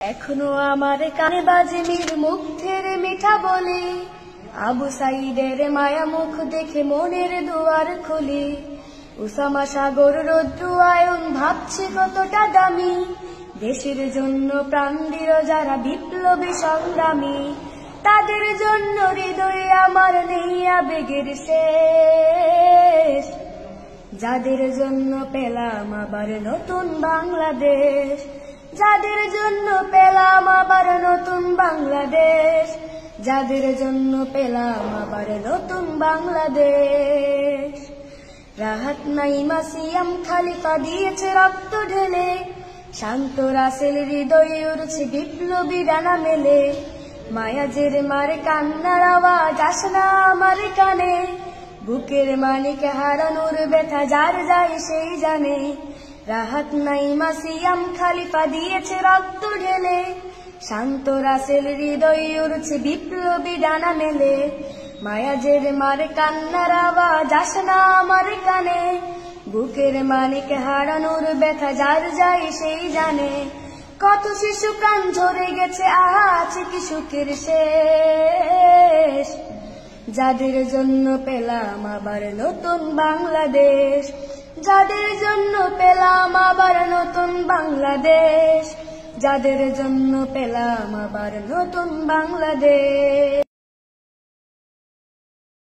এখনো আমার কানে বাজে মীর মুগ্ধের মিঠা বলে, আবু সাইদের মায়া মুখ দেখে মনের দুয়ার খুলে। উসামা সাগর রৌদ্র আয়ন ভাবছে কতটা দামি, দেশের জন্য প্রাণ দিল যারা বিপ্লবী সংগ্রামী। তাদের জন্য হৃদয়ে আমার নেই আবেগের শেষ, যাদের জন্য পেলাম আবার নতুন বাংলাদেশ, যাদের জন্য পেলাম আবার নতুন বাংলাদেশ, যাদের জন্য পেলাম আবার নতুন বাংলাদেশ। রাহাত নাইমা সিয়াম খালিফা দিয়েছে রক্ত ঢেলে, শান্ত রাসেল হৃদয়ে উড়ছে বিপ্লবী ডানা মেলে। মায়াজের মারে কান্নার আওয়াজ আসে না আমার কানে, বুকের মানিক হারানোর ব্যথা যার যায় সেই জানে। রাহাত নাইমা সিয়াম খালিফা দিয়েছে রক্ত ঢেলে, শান্ত রাসেল হৃদয়ে উড়ছে বিপ্লবী ডানা মেলে। মায়াজের মারে কান্নার আওয়াজ আসে না আমার কানে, বুকের মানিক হারানোর ব্যথা যার যায় সেই জানে। কত শিশু প্রাণ ঝরে গেছে, আছে কি সুখের শেষ, যাদের জন্য পেলাম আবার নতুন বাংলাদেশ, যাদের জন্য পেলাম আবার নতুন বাংলাদেশ, যাদের জন্য পেলাম আবার নতুন বাংলাদেশ।